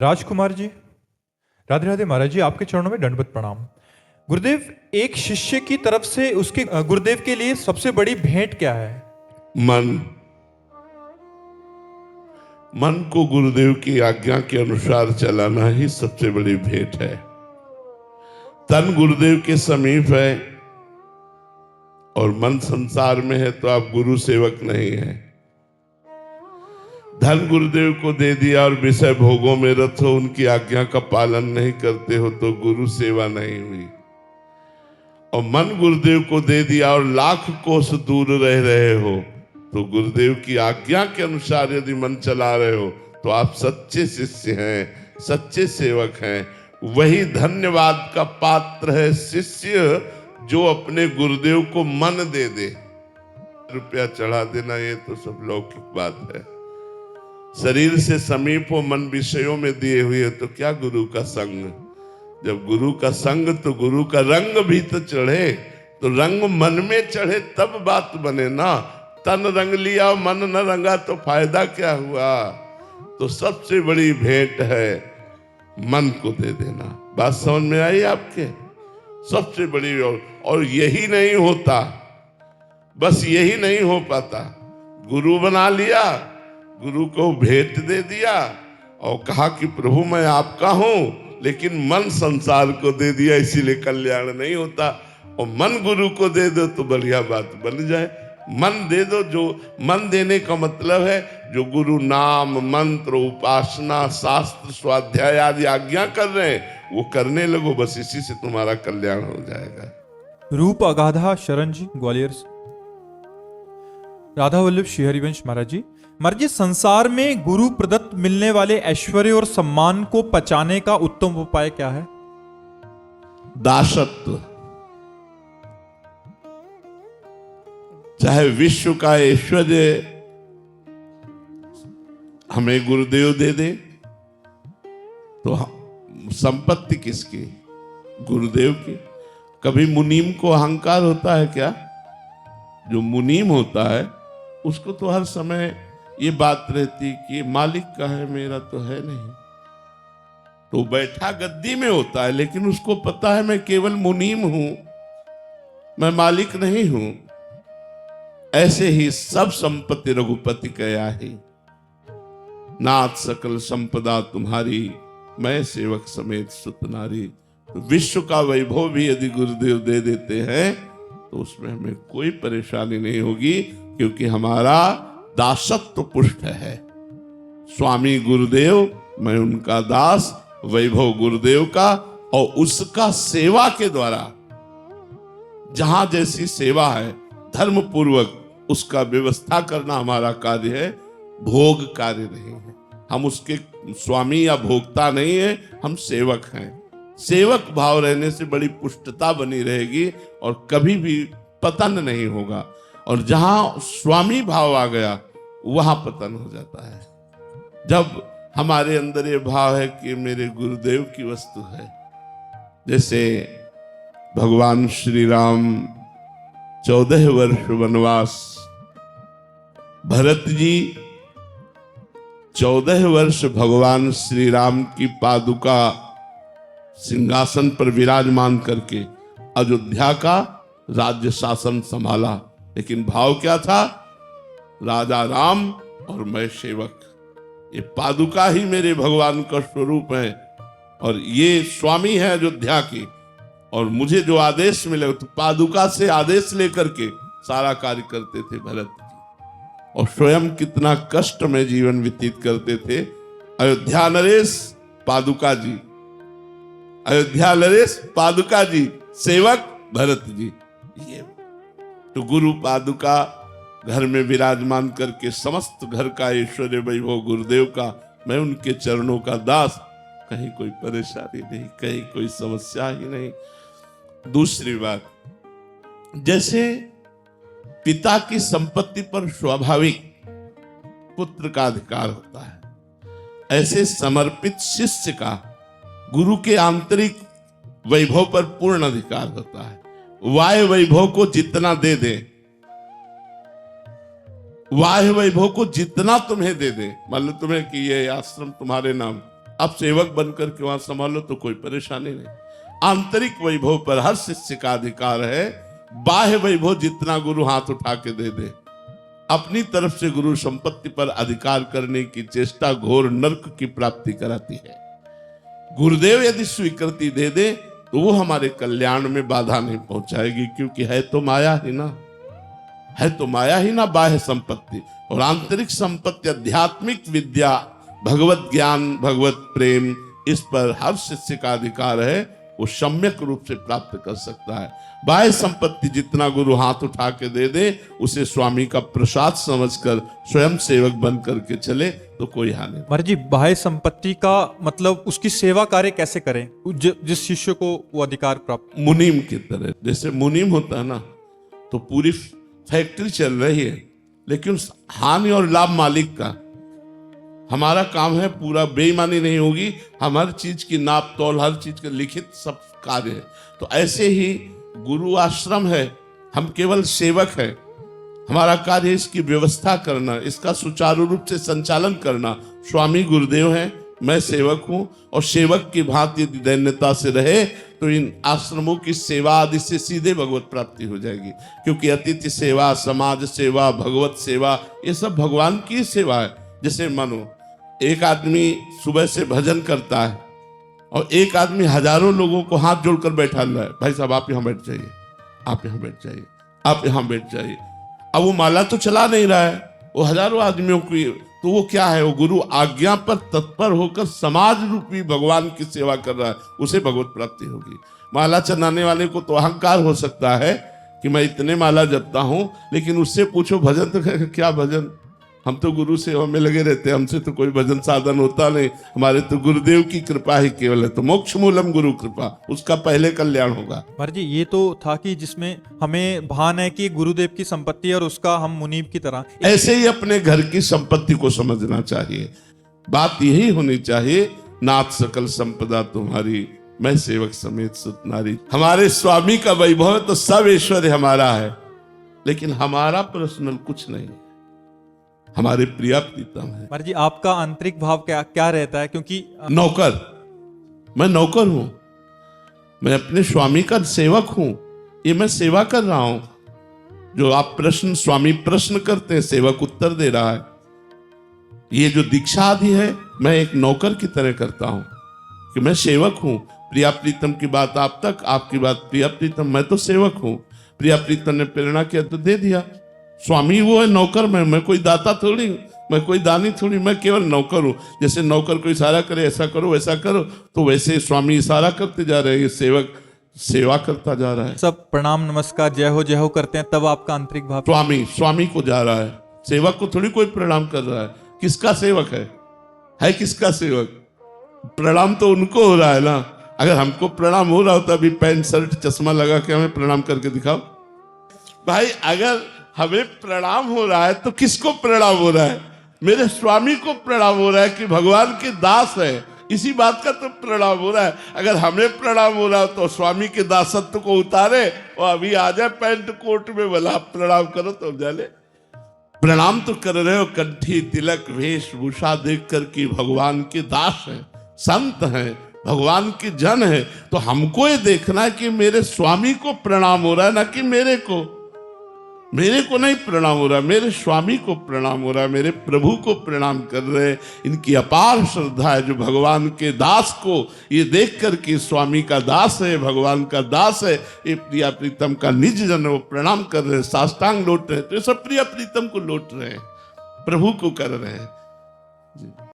राजकुमार जी, राधे राधे महाराज जी, आपके चरणों में दंडवत प्रणाम। गुरुदेव, एक शिष्य की तरफ से उसके गुरुदेव के लिए सबसे बड़ी भेंट क्या है? मन को गुरुदेव की आज्ञा के अनुसार चलाना ही सबसे बड़ी भेंट है। तन गुरुदेव के समीप है और मन संसार में है तो आप गुरु सेवक नहीं है। धन गुरुदेव को दे दिया और विषय भोगों में रत हो, उनकी आज्ञा का पालन नहीं करते हो तो गुरु सेवा नहीं हुई। और मन गुरुदेव को दे दिया और लाख कोस दूर रह रहे हो तो गुरुदेव की आज्ञा के अनुसार यदि मन चला रहे हो तो आप सच्चे शिष्य हैं, सच्चे सेवक हैं। वही धन्यवाद का पात्र है शिष्य जो अपने गुरुदेव को मन दे दे। रुपया चढ़ा देना ये तो सब लौकिक बात है। शरीर से समीप हो, मन विषयों में दिए हुए तो क्या गुरु का संग। जब गुरु का संग तो गुरु का रंग भी तो चढ़े, तो रंग मन में चढ़े तब बात बने ना। तन रंग लिया मन न रंगा तो फायदा क्या हुआ। तो सबसे बड़ी भेंट है मन को दे देना। बात समझ में आई आपके? सबसे बड़ी। और यही नहीं होता, बस यही नहीं हो पाता। गुरु बना लिया, गुरु को भेंट दे दिया और कहा कि प्रभु मैं आपका हूं, लेकिन मन संसार को दे दिया, इसीलिए कल्याण नहीं होता। और मन गुरु को दे दो तो बढ़िया बात बन जाए। मन दे दो, जो मन देने का मतलब है जो गुरु नाम मंत्र उपासना शास्त्र स्वाध्याय आदि आज्ञा कर रहे हैं वो करने लगो, बस इसी से तुम्हारा कल्याण हो जाएगा। रूप अगाधा शरण जी, ग्वालियर से। राधा वल्लभ श्री हरिवंश महाराज जी, संसार में गुरु प्रदत्त मिलने वाले ऐश्वर्य और सम्मान को पचाने का उत्तम उपाय क्या है? दासत्व। चाहे विश्व का ऐश्वर्य हमें गुरुदेव दे दे तो संपत्ति किसकी? गुरुदेव की। कभी मुनीम को अहंकार होता है क्या? जो मुनीम होता है उसको तो हर समय ये बात रहती कि मालिक का है, मेरा तो है नहीं। तो बैठा गद्दी में होता है, लेकिन उसको पता है मैं केवल मुनीम हूं, मैं मालिक नहीं हूं। ऐसे ही सब संपत्ति रघुपति कया ही। नाथ सकल संपदा तुम्हारी, मैं सेवक समेत सुत नारी। तो विश्व का वैभव भी यदि गुरुदेव दे देते हैं तो उसमें हमें कोई परेशानी नहीं होगी, क्योंकि हमारा दासत्व पुष्ट है। स्वामी गुरुदेव, मैं उनका दास, वैभव गुरुदेव का, और उसका सेवा के द्वारा जहां जैसी सेवा है धर्म पूर्वक उसका व्यवस्था करना हमारा कार्य है, भोग कार्य नहीं है। हम उसके स्वामी या भोक्ता नहीं है, हम सेवक हैं। सेवक भाव रहने से बड़ी पुष्टता बनी रहेगी और कभी भी पतन नहीं होगा। और जहां स्वामी भाव आ गया वहां पतन हो जाता है। जब हमारे अंदर ये भाव है कि मेरे गुरुदेव की वस्तु है, जैसे भगवान श्री राम 14 वर्ष वनवास, भरत जी 14 वर्ष भगवान श्री राम की पादुका सिंहासन पर विराजमान करके अयोध्या का राज्य शासन संभाला। लेकिन भाव क्या था? राजा राम और मैं सेवक। ये पादुका ही मेरे भगवान का स्वरूप है और ये स्वामी है अयोध्या की, और मुझे जो आदेश मिले तो पादुका से आदेश लेकर के सारा कार्य करते थे भरत जी। और स्वयं कितना कष्ट में जीवन व्यतीत करते थे। अयोध्या नरेश पादुका जी, अयोध्या नरेश पादुका जी, सेवक भरत जी। ये तो गुरु पादुका घर में विराजमान करके समस्त घर का ऐश्वर्य वैभव गुरुदेव का, मैं उनके चरणों का दास, कहीं कोई परेशानी नहीं, कहीं कोई समस्या ही नहीं। दूसरी बात, जैसे पिता की संपत्ति पर स्वाभाविक पुत्र का अधिकार होता है, ऐसे समर्पित शिष्य का गुरु के आंतरिक वैभव पर पूर्ण अधिकार होता है। वाह्य वैभव को जितना दे दे, वाह्य वैभव को जितना तुम्हें दे दे, मान लो तुम्हें कि ये आश्रम तुम्हारे नाम, आप सेवक बनकर के वहां संभालो तो कोई परेशानी नहीं। आंतरिक वैभव पर हर शिष्य का अधिकार है। बाह्य वैभव जितना गुरु हाथ उठा के दे दे, अपनी तरफ से गुरु संपत्ति पर अधिकार करने की चेष्टा घोर नरक की प्राप्ति कराती है। गुरुदेव यदि स्वीकृति दे दे तो वो हमारे कल्याण में बाधा नहीं पहुंचाएगी, क्योंकि है तो माया ही ना, है तो माया ही ना बाह्य संपत्ति। और आंतरिक संपत्ति आध्यात्मिक विद्या, भगवत ज्ञान, भगवत प्रेम, इस पर हर शिष्य का अधिकार है, वो सम्यक रूप से प्राप्त कर सकता है। बाह्य संपत्ति जितना गुरु हाथ उठा के दे दे, उसे स्वामी का प्रसाद समझकर स्वयं सेवक बन करके चले तो कोई हानि नहीं। महाराज जी, बाह्य संपत्ति का मतलब उसकी सेवा कार्य कैसे करें जिस शिष्य को वो अधिकार प्राप्त? मुनीम की तरह, जैसे मुनीम होता है ना, तो पूरी फैक्ट्री चल रही है, लेकिन हानि और लाभ मालिक का। हमारा काम है पूरा, बेईमानी नहीं होगी, हम हर चीज की नाप तौल, हर चीज का लिखित सब कार्य है। तो ऐसे ही गुरु आश्रम है, हम केवल सेवक हैं। हमारा कार्य इसकी व्यवस्था करना, इसका सुचारू रूप से संचालन करना। स्वामी गुरुदेव हैं, मैं सेवक हूं, और सेवक की भांति यदि दैन्यता से रहे तो इन आश्रमों की सेवा आदि से सीधे भगवत प्राप्ति हो जाएगी। क्योंकि अतिथि सेवा, समाज सेवा, भगवत सेवा, ये सब भगवान की सेवा है। जैसे मानो एक आदमी सुबह से भजन करता है और एक आदमी हजारों लोगों को हाथ जोड़कर बैठा रहा है, भाई साहब आप यहाँ बैठ जाइए, आप यहाँ बैठ जाइए, आप यहाँ बैठ जाइए। अब वो माला तो चला नहीं रहा है, वो हजारों आदमियों की, तो वो क्या है, वो गुरु आज्ञा पर तत्पर होकर समाज रूपी भगवान की सेवा कर रहा है, उसे भगवत प्राप्ति होगी। माला चलाने वाले को तो अहंकार हो सकता है कि मैं इतने माला जपता हूं, लेकिन उससे पूछो भजन तो क्या भजन, हम तो गुरु सेवा में लगे रहते हैं, हमसे तो कोई भजन साधन होता नहीं, हमारे तो गुरुदेव की कृपा ही केवल है। तो मोक्ष मूलम गुरु कृपा, उसका पहले कल्याण होगा। महाराज जी, ये तो था कि जिसमें हमें भान है कि गुरुदेव की संपत्ति है और उसका हम मुनीब की तरह, ऐसे ही अपने घर की संपत्ति को समझना चाहिए। बात यही होनी चाहिए, नाथ सकल संपदा तुम्हारी, मैं सेवक समेत सुत नारी। हमारे स्वामी का वैभव तो सब ऐश्वर्य हमारा है, लेकिन हमारा पर्सनल कुछ नहीं, हमारे प्रिया प्रीतम है। महाराज जी, आपका आंतरिक भाव क्या रहता है? क्योंकि नौकर, मैं नौकर हूं, मैं अपने स्वामी का सेवक हूं, ये मैं सेवा कर रहा हूं। जो आप प्रश्न, स्वामी प्रश्न करते हैं, सेवक उत्तर दे रहा है। ये जो दीक्षा आदि है, मैं एक नौकर की तरह करता हूं कि मैं सेवक हूं। प्रिया प्रीतम की बात आप तक, आपकी बात प्रिया प्रीतम, मैं तो सेवक हूं। प्रिया प्रीतम ने प्रेरणा किया तो दे दिया। स्वामी वो है, नौकर मैं कोई दाता थोड़ी, मैं कोई दानी थोड़ी, मैं केवल नौकर हूं। जैसे नौकर को इशारा करे ऐसा करो वैसा करो, तो वैसे स्वामी इशारा करते जा रहे हैं, सेवक सेवा करता जा रहा है। सब प्रणाम नमस्कार जय हो करते हैं, तब आपका आंतरिक भाव स्वामी को जा रहा है, सेवक को थोड़ी कोई प्रणाम कर रहा है। किसका सेवक है किसका सेवक? प्रणाम तो उनको हो रहा है ना। अगर हमको प्रणाम हो रहा होता, अभी पैंट शर्ट चश्मा लगा के हमें प्रणाम करके दिखाओ भाई। अगर हमें प्रणाम हो रहा है तो किसको प्रणाम हो रहा है? मेरे स्वामी को प्रणाम हो रहा है कि भगवान के दास है, इसी बात का तो प्रणाम हो रहा है। अगर हमें प्रणाम हो रहा हो तो स्वामी के दासत्व को उतारे और अभी आ जाए पैंट कोट में, बोला प्रणाम करो तो जाने। प्रणाम तो कर रहे हो, कंठी तिलक वेशभूषा देख कर कि भगवान के दास हैं, संत हैं, भगवान के जन है। तो हमको ये देखना है कि मेरे स्वामी को प्रणाम हो रहा है, ना कि मेरे को नहीं प्रणाम हो रहा, मेरे स्वामी को प्रणाम हो रहा है, मेरे प्रभु को प्रणाम कर रहे हैं। इनकी अपार श्रद्धा है जो भगवान के दास को ये देख कर के स्वामी का दास है, भगवान का दास है, ये प्रिया प्रीतम का निज जन वो प्रणाम कर रहे हैं, साष्टांग लौट रहे हैं। तो ये सब प्रिया प्रीतम को लौट रहे हैं, प्रभु को कर रहे हैं।